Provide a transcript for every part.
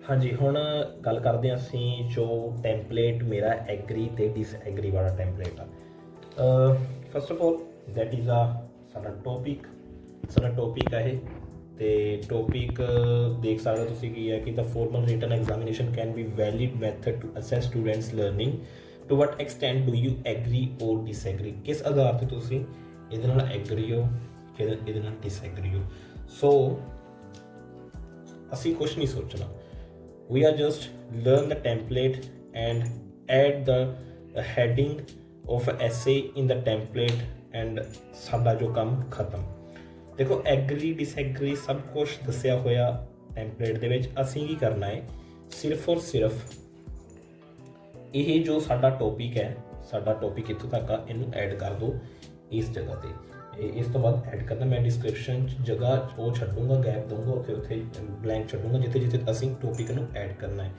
हाँ जी, हुण गल करदे हां असीं जो टैंपलेट मेरा एग्री ते डिसएग्री वाला टैंपलेट आ। First of all that is साडा टॉपिक है ये। ते टॉपिक देख सकदे हो तुसीं की है कि the formal written examination can be valid method to assess students learning to what extent do you agree और डिसएग्री। किस आधार ते तुसीं इहदे नाल एग्री हो कि इहदे नाल डिसएग्री हो। सो असीं कुछ नहीं सोचना, we are just learn the template and add the heading of essay in the template and साडा जो काम खत्म। देखो एग्री डिसएग्री सब कुछ दसिया होया टैंपलेट दे विच। असीं की करना है सिर्फ और सिर्फ ये जो साडा टॉपिक है, साडा टॉपिक इत्थों तक आ, इनू ऐड कर दो इस जगह पे। इस तो बाद ऐड करना मैं डिस्क्रिप्शन जगह वो छड्डूंगा, गैप दूंगा, उत्थे उत्थे ब्लैंक छड्डूंगा जिथे जिथे असीं टॉपिक नू ऐड करना है।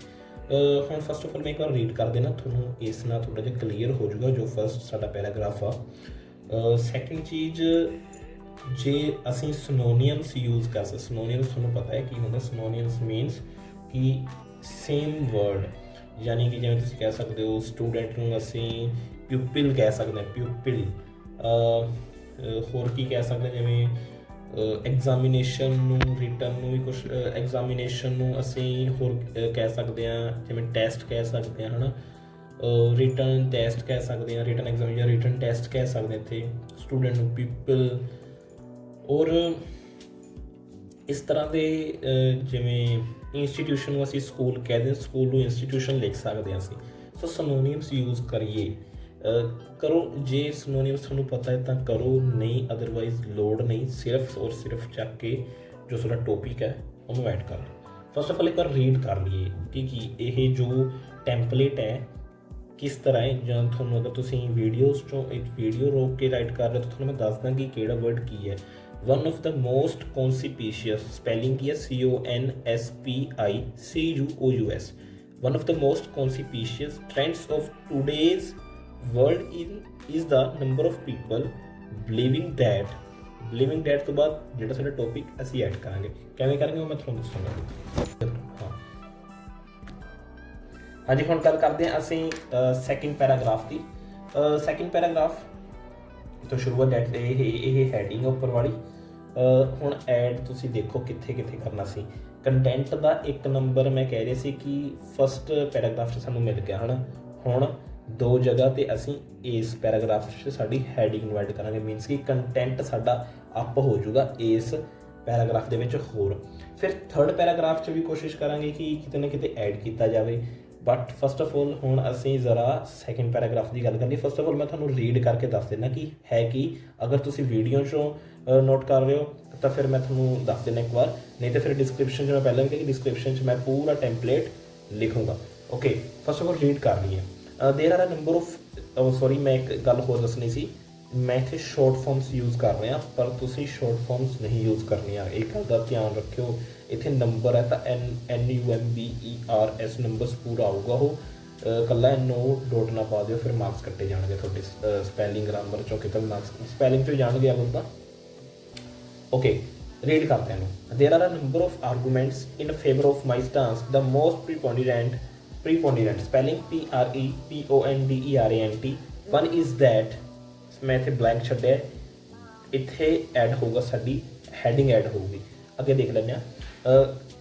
हुण फस्ट ऑफ ऑल मैं एक बार रीड कर देना, तुहानूं इस नाल थोड़ा जिहा क्लीयर हो जाऊगा जो फस्ट साडा पैराग्राफ आ। सैकेंड चीज़, जे असीं सिनोनियम्स यूज़ कर सकते। सिनोनियम्स तुहानूं पता है की हुंदा। सिनोनियम्स मीनस कि सेम वर्ड, यानी कि जिवें तुसीं कह सकदे हो स्टूडेंट नूं असीं प्यूपिल कह सकते हैं, प्यूपिल। होर की कह सकते जिवें एग्जामिनेशन नूं रिटन नूं भी कुछ एग्जामिनेशन नूं असीं होर कह सकते हैं, जिवें टैसट कह सकते हैं, है ना। रिटन टैसट कह सकते हैं, रिटन एग्जाम या रिटन टैसट कह सकते हैं इत्थे। स्टूडेंट नूं पीपल। और इस तरह के जिवें इंस्टीट्यूशन नूं असीं स्कूल कह दें, स्कूल नूं इंस्टीट्यूशन लिख सकते हैं असीं। सो सिनोनियम्स यूज़ करिए, करो। जे सिनोनियम्स तुहानूं पता है तो करो, नहीं अदरवाइज लोड़ नहीं। सिर्फ और सिर्फ चक के जो साडा टॉपिक है उन्होंने ऐड कर लो। फस्ट ऑफ ऑल एक बार रीड कर लीए कि ये जो टैंपलेट है किस तरह है। जां तुहानूं अगर तुसीं वीडियोज़ चों एक वीडियो रोक के राइट कर रहे हो तो तुहानूं मैं दसदा कि किहड़ा वर्ड की है। One of the most conspicuous, spelling की है CONSPICUOUS। One of the most conspicuous trends of today's world is the number of people believing that तो बाद जो साडा टॉपिक असीं ऐड करांगे। किवें करांगे वो मैं तुहानूं दस्सूंगा। हाँ हाँ जी, हुण गल करदे हां असीं सैकेंड पैराग्राफ की। सैकेंड पैराग्राफ तो शुरू है दैट ये हैडिंग उपर वाली। हुण ऐड तुसीं देखो कित्थे कित्थे करना सी। कंटेंट का एक नंबर मैं कह रही सी कि फस्ट पैराग्राफ च सानूं मिल गया, है ना। हुण दो जगह ते असीं इस पैराग्राफ च साडी हैडिंग नूं ऐड करांगे। मीनस कि कंटेंट साडा अप हो जाऊगा इस पैराग्राफ दे विच होर। फिर थर्ड पैराग्राफ च भी कोशिश करांगे कि किते ना किते ऐड किया जाए। बट फस्ट ऑफ ऑल हुण असीं जरा सैकेंड पैराग्राफ की गल करनी। फस्ट ऑफ ऑल मैं तुहानूं रीड करके दस देना कि है कि अगर तुसीं वीडियो चों नोट कर रहे हो तो फिर मैं तुहानूं दस देना एक बार, नहीं तो फिर डिस्क्रिप्शन मैं पहले भी कहा कि डिस्क्रिप्शन मैं पूरा टैंपलेट लिखूँगा। Okay, first of all read कर लीए। There are a number of sorry मैं एक गल होर दसनी सी। मैं इत्थे शॉर्ट फॉर्म्स यूज़ कर रहा पर तुसीं शॉर्ट फॉर्म्स नहीं यूज़ करनी। एक गल का ध्यान रखियो, इत्थे नंबर है तो NUMBERS नंबरस पूरा आऊगा। वो कला NO डॉट ना पा दिओ, फिर मार्क्स कट्टे जाएंगे थोड़े। स्पैलिंग ग्रामर चों कितने मार्क्स स्पैलिंग चो जाएंगे अगल तो। ओके, रीड करते हैं। There are a number of arguments in favour of my stance. The most preponderant spelling PREPONDERANT one is that. मैं इत्थे ब्लैंक छड्डिया, इत्थे ऐड होगा साडी हैडिंग ऐड होगी। अगे देख लैंदे आ।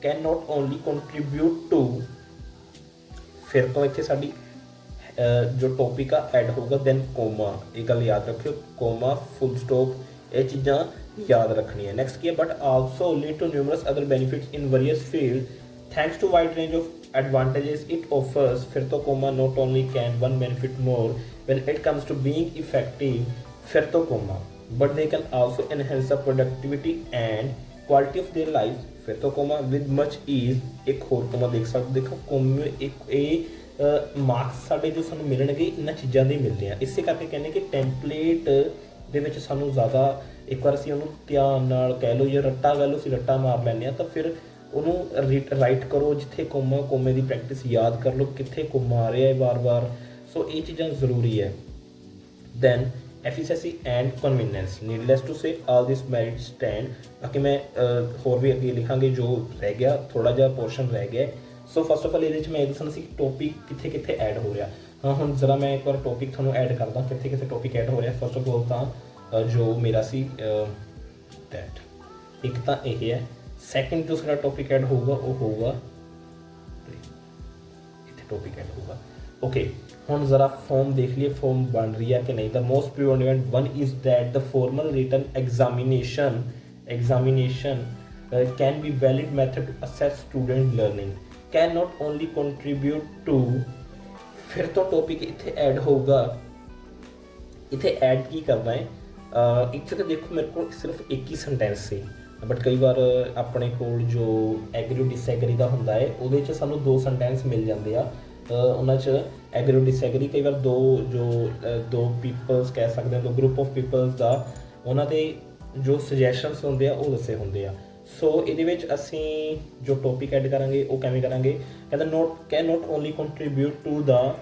Can not only contribute to, फिर तो इत्थे साडी जो टॉपिक आ ऐड होगा। दैन कोमा, ये गल याद रखियो, कोमा फुल स्टॉप ये चीज़ां याद रखनी है। नैक्सट की है, but also lead to numerous other benefits in various field thanks to wide range of advantages it offers. फिर तो comma not only can one benefit more when it comes to being effective, फिर तो comma, but they can also enhance the productivity and quality of their lives, फिर तो coma with much ease। एक होर coma देख सकते, देखो कोमे एक मार्क्स साडे जो सानू मिलणगे इन्हां चीज़ां दे मिलदे आ। इसे करके कहने कि टैंपलेट दे विच सानू ज़्यादा एक बार असीं उहनूं ध्यान नाल कह लो या रट्टा कह लो, असीं रट्टा मार लैंदे आ, तो फिर उहनूं राइट करो जिथे कोमा, कोमे की प्रैक्टिस याद कर लो कित्थे कोमा आ रहा है बार बार। सो ये चीज़ां जरूरी है। Then efficiency and convenience, needless to say all this merit stand. बाकी मैं होर भी अगे लिखांगे, जो रह गया थोड़ा जहा पोर्शन रह गया ਸੋ ਫਸਟ ਆਫ ਆਲ ਇਹਦੇ 'ਚ ਮੈਂ ਇਹ ਦੱਸਣਾ ਸੀ ਕਿ ਟੌਪਿਕ ਕਿੱਥੇ ਕਿੱਥੇ ਐਡ ਹੋ ਰਿਹਾ। ਹਾਂ ਹੁਣ ਜ਼ਰਾ ਮੈਂ ਇੱਕ ਵਾਰ ਟੌਪਿਕ ਤੁਹਾਨੂੰ ਐਡ ਕਰਦਾ ਕਿੱਥੇ ਕਿੱਥੇ ਟੌਪਿਕ ਐਡ ਹੋ ਰਿਹਾ। ਫਸਟ ਆਫ ਆਲ ਤਾਂ ਜੋ ਮੇਰਾ ਸੀ ਡੈਟ, ਇੱਕ ਤਾਂ ਇਹ ਹੈ। ਸੈਕਿੰਡ ਜੋ ਸਾਡਾ ਟੌਪਿਕ ਐਡ ਹੋਊਗਾ ਉਹ ਹੋਊਗਾ ਇੱਥੇ ਟੌਪਿਕ ਐਡ ਹੋਊਗਾ। ਓਕੇ ਹੁਣ ਜ਼ਰਾ ਫॉर्म देख लिए फॉर्म बन रही है कि नहीं। The most predominant one is that the formal written examination can be valid method to assess student learning, can not only contribute to. फिर तो टॉपिक इत्थे ऐड होगा, इत्थे ऐड की करना है। इत्थे तो देखो मेरे को सिर्फ एक ही सेंटेंस से, बट कई बार अपने कोल जो एग्री डिसएग्री का होंदा है उहदे च सानू दो सेंटेंस मिल जाते हैं। उन्हां च एग्री डिसएग्री कई बार दो पीपल्स कह सकते हैं, दो ग्रुप ऑफ पीपल्स का उन्हां दे जो सजैशनस होंदे आ वो दसे होंदे आ। सो इहदे विच असीं जो टॉपिक ऐड करांगे वो किवें करांगे, कहंदा can not only contribute to the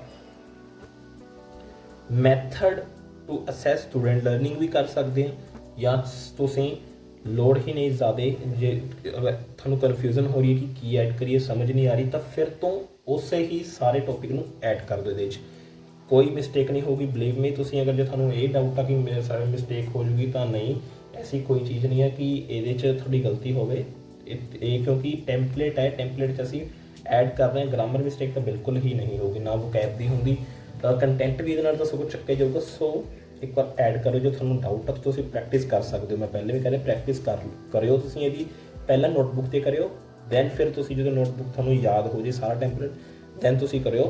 method to assess student learning भी कर सकते हैं, या तुसीं लोड़ ही नहीं ज़्यादा जे अगर थानू कन्फ्यूजन हो रही है कि की ऐड करिए समझ नहीं आ रही तो फिर तो उसे ही सारे टॉपिक नू ऐड कर दो। इहदे कोई मिसटेक नहीं होगी, बिलीव मी। तुसीं अगर जो थानू ये डाउट आ कि मेरे सारे मिसटेक हो जूगी तो नहीं, ऐसी कोई चीज़ नहीं है कि इहदे च थोड़ी गलती होवे। क्योंकि टैंपलेट है, टैंपलेट च असीं ऐड कर रहे हैं, ग्रामर मिसटेक तो बिल्कुल ही नहीं होगी, ना वोकैब दी होंगी, कंटेंट भी इहदे नाल तां सगों चक्के जाऊगा। सो एक बार ऐड करो, जो थानू डाउट है तुसीं प्रैक्टिस कर सकते हो। मैं पहले भी कह रहा प्रैक्टिस करियो तुसीं इहदी, पहला नोटबुक ते करियो, दैन फिर तुसीं जो नोटबुक थानू याद हो जाए सारा टैंपलेट, दैन तुसीं करियो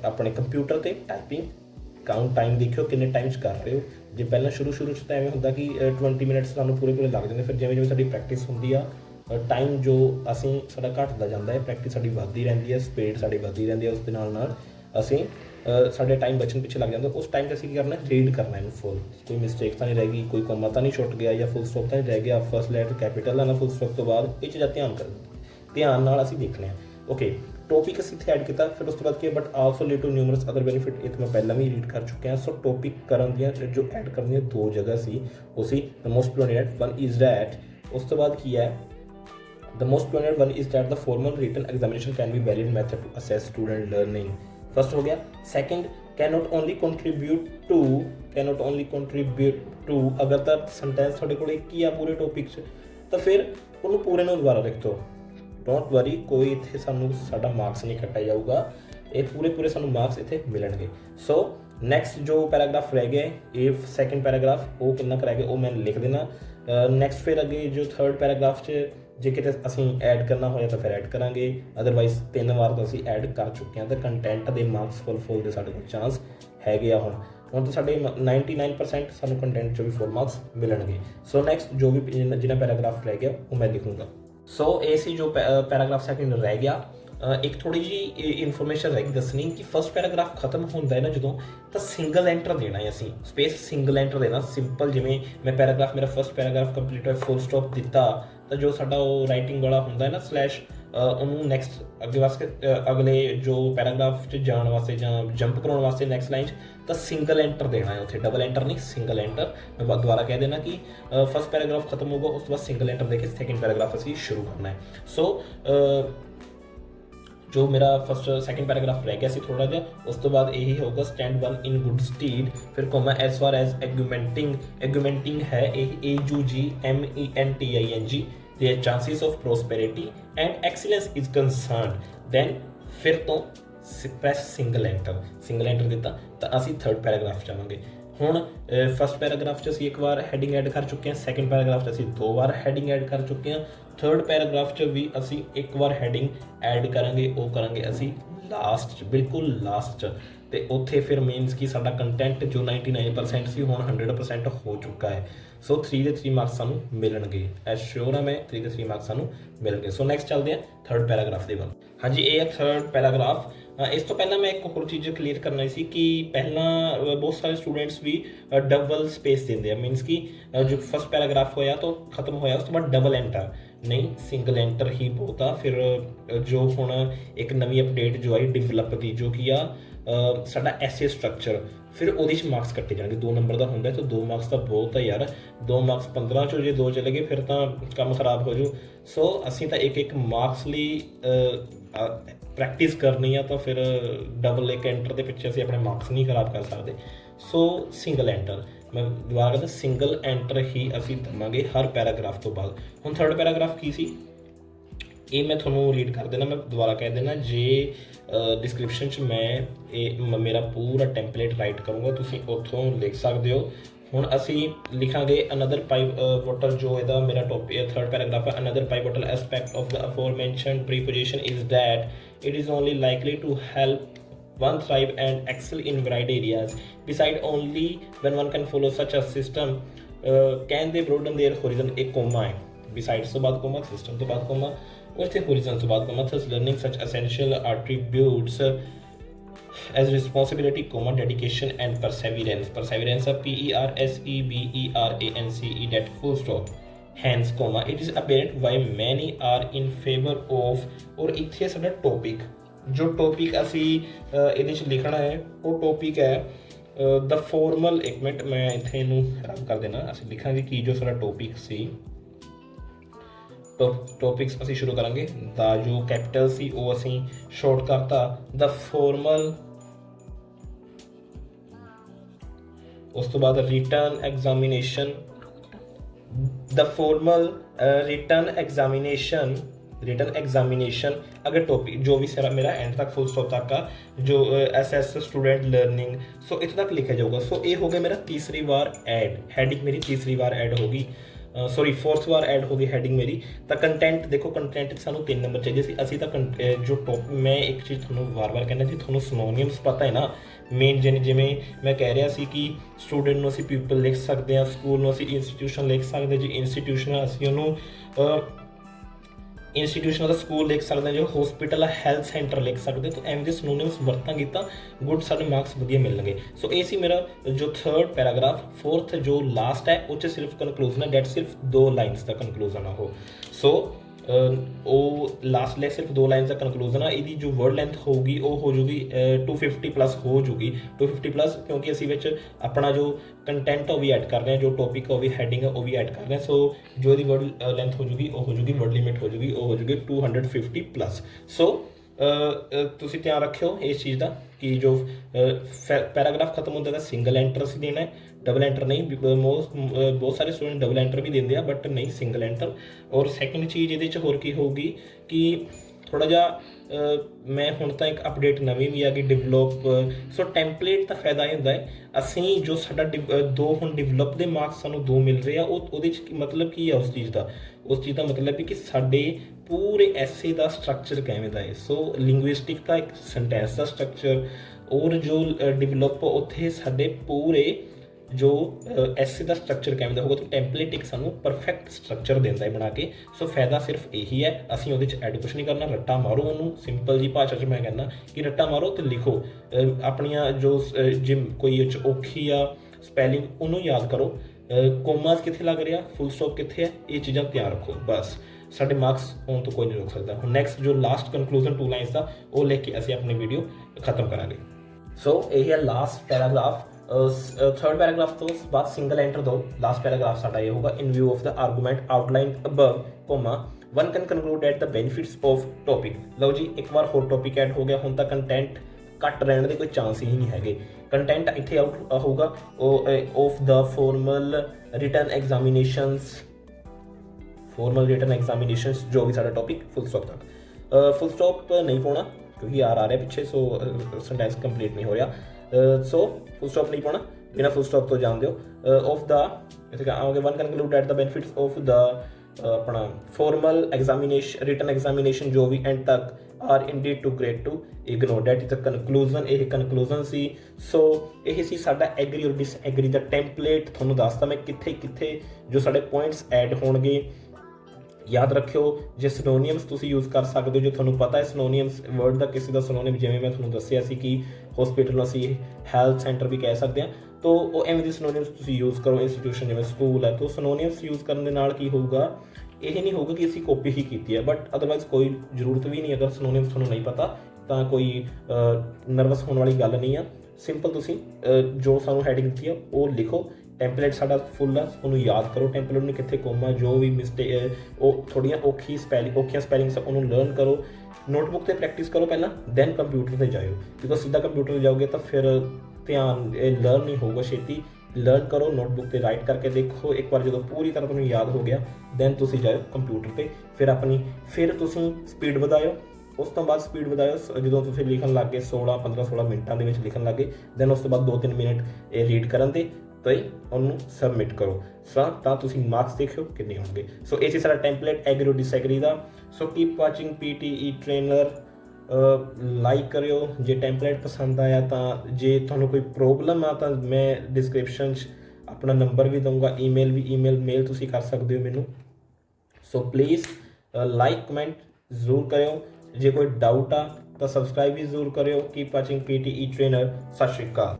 अपने कंप्यूटर ते टाइपिंग, काउंट टाइम देखियो किन्ने टाइम च कर रहे हो। जे पहला शुरू च तो एवें हुंदा कि 20 मिनट्स सानू पूरे लग जाते, फिर जिवें जिवें साडी प्रैक्टिस हुंदी आ टाइम जो असीं साडा घटदा जांदा है, प्रैक्टिस साडी वधदी रहिंदी है, स्पीड साडी वधदी रहिंदी है, उस दे नाल असीं साडे टाइम बचन पिछे लग जाता। उस टाइम ते असीं करना रीड करना है फुल, कोई मिसटेक तो नहीं रह गई, कोई कॉमा तो नहीं छुट गया या फुल स्टॉप तो नहीं रह गया, फर्स्ट लैटर कैपिटल है ना फुल स्टॉप तो बाद ये चीज़ां ध्यान नाल असीं देखने हैं। ओके टॉपिक असीं इत्थे ऐड किया, फिर उस तो बाद की but also lead to numerous other benefit, ये तो मैं पहला भी रीड कर चुके हैं। सो टॉपिक करन दियां जो ऐड करन दियां दो जगह सी, वो सी the most prominent one is that, उस तो बाद की है the most prominent one is that the formal written examination can be valid method to assess student learning. First हो गया। Second can not only contribute to, अगर तो sentence थोड़े को एक ही आ पूरे टॉपिक च तो फिर उन्होंने पूरे नूं दोबारा लिख दो, डोंट वरी, कोई इत्थे सानू साडा मार्क्स नहीं कट्टा जाऊगा, ये पूरे सानू मार्क्स इत्थे मिलणगे। सो नैक्सट जो पैराग्राफ रह गया ये सैकेंड पैराग्राफ वो कितना रह गया वो मैं लिख देना। नैक्सट फिर अगे जो थर्ड पैराग्राफ च जे किते असीं ऐड करना होया तो फिर ऐड करांगे, अदरवाइज 3 वार तो असीं ऐड कर चुके हैं। तो कंटेंट दे मार्क्स फुल दे साडे कोल चांस हैगे आ हुण तो साडे 99% सानू कंटेंट चो भी फुल मार्क्स मिलणगे। सो नैक्सट जो भी जिन्ना पैराग्राफ रह गया वो मैं लिखूँगा। सो ये सी जो पैराग्राफ सैकेंड रह गया। एक थोड़ी जी इन्फॉर्मेशन रह गई दसनी कि फर्स्ट पैराग्राफ खत्म होता है ना जो तो सिंगल एंटर देना है, असीं स्पेस सिंगल एंटर देना सिंपल। जिमें मैं पैराग्राफ मेरा फर्स्ट पैराग्राफ कंप्लीट होया फुल स्टॉप दिता तो जो साडा वो राइटिंग वाला होंदा है ना स्लैश उन्होंने नैक्सट अगे वास्ते अगले जो पैराग्राफ च जाण वास्ते जां जंप कराउण वास्ते नैक्सट लाइन तो सिंगल एंटर देना है, उत्थे डबल एंटर नहीं सिंगल एंटर। मैं दोबारा कह देना कि फर्स्ट पैराग्राफ खत्म होगा उस तो बाद सिंगल एंटर देके सैकेंड पैराग्राफ असीं शुरू करना है। सो जो मेरा फर्स्ट सैकेंड पैराग्राफ रह गया सी थोड़ा जिहा, उस तो बाद यही होगा स्टैंड 1 इन गुड स्टीड, फिर comma as far as augmenting है AUGMENTING their chances of prosperity and excellence is concern, then फिर तो प्रेस सिंगल एंटर दिता तो असीं थर्ड पैराग्राफ जावांगे। हुण फर्स्ट पैराग्राफ च असीं एक बार हैडिंग ऐड कर चुके हैं, सैकेंड पैराग्राफ च असीं 2 बार हैडिंग ऐड कर चुके हैं, थर्ड पैराग्राफ च भी असीं एक बार हैडिंग ऐड करांगे, वो करांगे असीं लास्ट बिल्कुल लास्ट च। ते उत्थे फिर मीनस कि साडा कंटेंट जो 99% सी हुण 100% हो चुका है। सो 3 ਦੇ 3 मार्क्स सानू मिलणगे, एज श्योर है मैं 3 ਦੇ 3 मार्क्स सानू मिलणगे। सो नैक्सट चलते हैं थर्ड पैराग्राफ दे वल। हाँ जी ये है थर्ड पैराग्राफ। इस तो पहला मैं एक होर चीज़ क्लीयर करना सी कि पहला बहुत सारे स्टूडेंट्स भी डबल स्पेस देंगे, मीनस कि जो फर्स्ट पैराग्राफ होया तो खत्म होया उस तो बाद डबल एंटर नहीं सिंगल एंटर ही बहुत आ। फिर जो हुण एक नवी अपडेट जो आई डिवलप की जो कि साडा एसे स्ट्रक्चर, फिर वो मार्क्स कट्टे जाएंगे 2 नंबर का होंगे तो 2 मार्क्स तो बहुत है यार, 2 मार्क्स 15 चो जो 2 चले गए फिर तो काम खराब हो जाऊ। सो असीं तो एक मार्क्स लिए ਪ੍ਰੈਕਟਿਸ ਕਰਨੀ ਆ ਤਾਂ ਫਿਰ ਡਬਲ ਇੱਕ ਐਂਟਰ ਦੇ ਪਿੱਛੇ ਅਸੀਂ ਆਪਣੇ ਮਾਰਕਸ ਨਹੀਂ ਖਰਾਬ ਕਰ ਸਕਦੇ। ਸੋ ਸਿੰਗਲ ਐਂਟਰ, ਮੈਂ ਦੁਬਾਰਾ ਕਹਿੰਦਾ ਸਿੰਗਲ ਐਂਟਰ ਹੀ ਅਸੀਂ ਦੇਵਾਂਗੇ ਹਰ ਪੈਰਾਗ੍ਰਾਫ ਤੋਂ ਬਾਅਦ। ਹੁਣ ਥਰਡ ਪੈਰਾਗ੍ਰਾਫ ਕੀ ਸੀ ਇਹ ਮੈਂ ਤੁਹਾਨੂੰ ਰੀਡ ਕਰ ਦੇਣਾ, ਮੈਂ ਦੁਬਾਰਾ ਕਹਿ ਦੇਣਾ। ਜੇ ਡਿਸਕ੍ਰਿਪਸ਼ਨ 'ਚ ਮੈਂ ਇਹ ਮੇਰਾ ਪੂਰਾ ਟੈਂਪਲੇਟ ਰਾਈਟ ਕਰੂੰਗਾ, ਤੁਸੀਂ ਉੱਥੋਂ ਲਿਖ ਸਕਦੇ ਹੋ। ਹੁਣ ਅਸੀਂ ਲਿਖਾਂਗੇ ਅਨਦਰ ਪਾਈਵੋਟਲ, ਜੋ ਇਹਦਾ ਮੇਰਾ ਟੋਪਿਕ ਥਰਡ ਪੈਰਾਗ੍ਰਾਫ ਹੈ। Another pivotal aspect of the aforementioned preposition is that it is only likely to help one thrive and excel in varied areas. Beside, only when one can follow such a system can they broaden their horizon। एक coma है, besides ਤੋਂ ਬਾਅਦ comma, system ਤੋਂ ਬਾਅਦ comma, और थे horizon ਤੋਂ ਬਾਅਦ comma. Thus learning such essential attributes as responsibility, comma, dedication and perseverance, perseverance, that full stop, hence comma, it is apparent why many are in favor of। और ਇੱਥੇ ਸਾਡਾ topic, ਜੋ ਟੌਪਿਕ ਅਸੀਂ ਇਹਦੇ 'ਚ ਲਿਖਣਾ ਹੈ ਉਹ ਟੌਪਿਕ ਹੈ ਦ ਫੋਰਮਲ। ਇੱਕ ਮਿੰਟ ਮੈਂ ਇੱਥੇ ਇਹਨੂੰ ਰੱਬ ਕਰ ਦੇਣਾ। ਅਸੀਂ ਲਿਖਾਂਗੇ ਕਿ ਜੋ ਸਾਡਾ ਟੌਪਿਕ ਸੀ, ਟੌਪਿਕਸ ਅਸੀਂ ਸ਼ੁਰੂ ਕਰਾਂਗੇ। ਦਾ ਜੋ ਕੈਪੀਟਲ ਸੀ ਉਹ ਅਸੀਂ ਸ਼ੋਰਟ ਕਰਤਾ ਦ ਫੋਰਮਲ। ਉਸ ਤੋਂ ਬਾਅਦ ਰਿਟਨ ਐਗਜ਼ਾਮੀਨੇਸ਼ਨ, ਦ ਫੋਰਮਲ ਰਿਟਨ ਐਗਜ਼ਾਮੀਨੇਸ਼ਨ अगर टॉपिक जो भी सारा मेरा एंड तक फुल स्टॉप तक का जो SS स्टूडेंट लर्निंग, सो इतना तक लिखा जाऊगा। सो ये हो गया मेरा तीसरी बार ऐड, हैडिंग मेरी तीसरी बार ऐड होगी, सॉरी फोर्थ बार ऐड हो गई हैडिंग मेरी। तो कंटेंट देखो, कंटेंट सानू 3 नंबर चाहिए सी। असी तो जो टॉप मैं एक चीज़ थोड़ा वार वार कहना जी, थोड़ा सिनोनिम्स पता है ना मेन, जिमें मैं कह रहा सी कि स्टूडेंट नूं असीं पीपल लिख सकते हैं, स्कूल नूं असीं इंस्टीट्यूशन लिख सकते जी, इंस्टीट्यूशन असीं उहनूं इंस्टीट्यूशन का स्कूल लिख सकते हैं, जो हॉस्पिटल है हैल्थ सेंटर लिख सकते। तो एवं के सिनोनिम्स वरतांगे तो गुड साढ़े मार्क्स वधिया मिलणगे। सो ये सी मेरा जो थर्ड पैराग्राफ। फोर्थ जो लास्ट है उस सिर्फ कनकलूजन है, डेट सिर्फ 2 लाइन्स का कनकलूजन है वो। सो लास्ट ले सिर्फ 2 लाइन्स का कनकलूजन है। यदी जो वर्ड लेंथ होगी वो हो जूगी 250 प्लस हो जूगी, 250 प्लस, क्योंकि असी विच अपना जो कंटेंट है वो भी ऐड कर रहे हैं, जो टॉपिक है वो भी हैडिंग है वो भी ऐड कर रहे हैं। सो जो यदी वर्ड लेंथ हो जूगी वो हो जूगी, वर्ड लिमिट हो जूगी वो हो जूगी 250 प्लस। सो तुसीं ध्यान रखियो इस चीज़ का कि जो पैराग्राफ खत्म होता है सिंगल एंटर असीं देना है, डबल एंटर नहीं। बहुत सारे स्टूडेंट डबल एंटर भी देंगे बट नहीं सिंगल एंटर। और सैकेंड चीज़ ये होर की होगी कि थोड़ा जिहा मैं हुण तां एक अपडेट नवीं भी आ गई डिवलप। सो टैंपलेट का फायदा ये होंदा है असीं जो साडा 2 हुण डिवलप दे मार्क्स सानूं 2 मिल रहे हैं, उहदे च मतलब की है उस चीज़ का मतलब है कि साडे पूरे ऐसे का स्ट्रक्चर किवें दा है। सो लिंग्विस्टिक का एक सेंटेंस का स्ट्रक्चर और जो डिवलप उत्थे साडे पूरे जो ऐसे का स्ट्रक्चर किवें दा होगा। तो टैंपलेट एक सानूं परफेक्ट स्ट्रक्चर देंदा है बना के। सो फायदा सिर्फ यही है, असीं उहदे च ऐड कुछ नहीं करना, रट्टा मारो उहनूं। सिंपल जी भाषा च मैं कहना कि रट्टा मारो तो लिखो। अपनियां जो जिम कोई औखी आ स्पैलिंग उहनूं याद करो, कोमास कित्थे लग रहा, फुल स्टॉप कित्थे है, ये चीज़ां ध्यान रखो। बस साढ़े मार्क्स होने तो कोई नहीं रोक सकता। हुण नैक्सट जो लास्ट कनकलूजन 2 लाइन्स का वो लेके असीं अपनी वीडियो खत्म करांगे। सो यही है लास्ट पैराग्राफ। थर्ड पैराग्राफ तो बाद सिंगल एंटर दो, लास्ट पैराग्राफ साडा ये होगा। In view of the argument outline above comma one can conclude at the benefits of topic. लो जी एक बार होर टॉपिक ऐड हो गया, हुण तां कंटेंट घट रहने के कोई चांस ही नहीं है। कंटेंट इत्थे आउट होगा of the formal written examinations, formal written examinations जो भी सारा टॉपिक फुल स्टॉप तक। फुल स्टॉप नहीं पाना क्योंकि आ रहा है पीछे, सो सेंटेंस कंप्लीट नहीं हो रहा। सो फुल स्टॉप नहीं पाना, बिना फुल स्टॉप तो जान दो। ऑफ द आओगे one conclude at the benefits of the अपना फॉर्मल एग्जामिनेशन रिटन एग्जामिनेशन जो भी एंड तक are indeed too great to ignore that is the conclusion. ये कनकलूजन सी। सो यही सी साडा एग्री और डिसएग्री दा टेंपलेट थोनों दसदा मैं कित्थे कित्थे जो साडे पॉइंट्स ऐड होणगे। याद रखियो जे सिनोनियम्स तुसी यूज़ कर सकते हो, जो थोनों पता है सिनोनियम्स वर्ड का किसी का सिनोनियम जिवें मैं थोनों दस्सिया सी कि हॉस्पिटल असी हैल्थ सेंटर भी कह सकते हैं, तो वो एवं दी सिनोनियम्स तुसी यूज़ करो। इंस्टीट्यूशन जिवें स्कूल है तो सिनोनियम्स यूज़ करने दे नाल की होगा, ये नहीं होगा कि असी कॉपी ही की है, बट अदरवाइज कोई जरूरत भी नहीं। अगर सिनोनियम्स थोनों नहीं पता तो कोई नर्वस होने वाली गल नहीं है। सिंपल तुसी जो सानूं हैडिंग दी है वो लिखो, ਟੈਂਪਲੇਟ ਸਾਡਾ ਫੁੱਲ ਆ, ਉਹਨੂੰ ਯਾਦ ਕਰੋ ਟੈਂਪਲੇਟ ਨੂੰ ਕਿੱਥੇ ਕੋਮਾ ਜੋ ਵੀ ਮਿਸਟੇਕ ਉਹ ਥੋੜ੍ਹੀਆਂ ਔਖੀਆਂ ਸਪੈਲਿੰਗਸ ਉਹਨੂੰ ਲਰਨ ਕਰੋ, ਨੋਟਬੁੱਕ ਤੇ ਪ੍ਰੈਕਟਿਸ ਕਰੋ ਪਹਿਲਾਂ, ਦੈਨ ਕੰਪਿਊਟਰ ਤੇ ਜਾਇਓ। ਬਿਕੋਜ਼ ਸਿੱਧਾ ਕੰਪਿਊਟਰ ਤੇ ਜਾਓਗੇ ਤਾਂ ਫਿਰ ਧਿਆਨ ਲਰਨ ਨਹੀਂ ਹੋਊਗਾ ਛੇਤੀ। ਲਰਨ ਕਰੋ, ਨੋਟਬੁੱਕ ਤੇ ਰਾਈਟ ਕਰਕੇ ਦੇਖੋ, ਇੱਕ ਵਾਰ ਜਦੋਂ ਪੂਰੀ ਤਰ੍ਹਾਂ ਤੁਹਾਨੂੰ ਯਾਦ ਹੋ ਗਿਆ ਦੈਨ ਤੁਸੀਂ ਜਾਇਓ ਕੰਪਿਊਟਰ ਤੇ, ਫਿਰ ਤੁਸੀਂ ਸਪੀਡ ਵਧਾਇਓ। ਉਸ ਤੋਂ ਬਾਅਦ ਸਪੀਡ ਵਧਾਇਓ ਜਦੋਂ ਤੁਸੀਂ ਲਿਖਣ ਲੱਗ ਗਏ 16 ਮਿੰਟਾਂ ਦੇ ਵਿੱਚ ਲਿਖਣ ਲੱਗ ਗਏ, ਦੈਨ ਉਸ ਤੋਂ ਬਾਅਦ 2-3 ਮਿੰਟ ਇਹ ਰੀਡ ਕਰਨ ਦੇ ਤੇ ਉਹਨੂੰ ਸਬਮਿਟ ਕਰੋ। ਤਾਂ ਤੁਸੀਂ ਮਾਰਕਸ ਦੇਖਿਓ ਕਿੰਨੇ ਹੋਣਗੇ। ਸੋ ਇਹ ਸੀ ਸਾਡਾ ਟੈਂਪਲੇਟ ਐਗਰੀ ਡਿਸਐਗਰੀ ਦਾ। So keep watching PTE trainer. Like ਕਰਿਓ ਜੇ ਟੈਂਪਲੇਟ ਪਸੰਦ ਆਇਆ ਤਾਂ। ਜੇ ਤੁਹਾਨੂੰ ਕੋਈ ਪ੍ਰੋਬਲਮ ਆ ਤਾਂ ਮੈਂ ਡਿਸਕ੍ਰਿਪਸ਼ਨ 'ਚ ਆਪਣਾ ਨੰਬਰ ਵੀ ਦਊਂਗਾ, ਈਮੇਲ ਤੁਸੀਂ ਕਰ ਸਕਦੇ ਹੋ ਮੈਨੂੰ। ਸੋ ਪਲੀਜ਼ ਲਾਈਕ ਕਮੈਂਟ ਜ਼ਰੂਰ ਕਰਿਓ। ਜੇ ਕੋਈ ਡਾਊਟ ਆ ਤਾਂ ਸਬਸਕ੍ਰਾਈਬ ਵੀ ਜ਼ਰੂਰ ਕਰਿਓ। Keep watching PTE trainer. ਸਤਿ ਸ਼੍ਰੀ ਅਕਾਲ।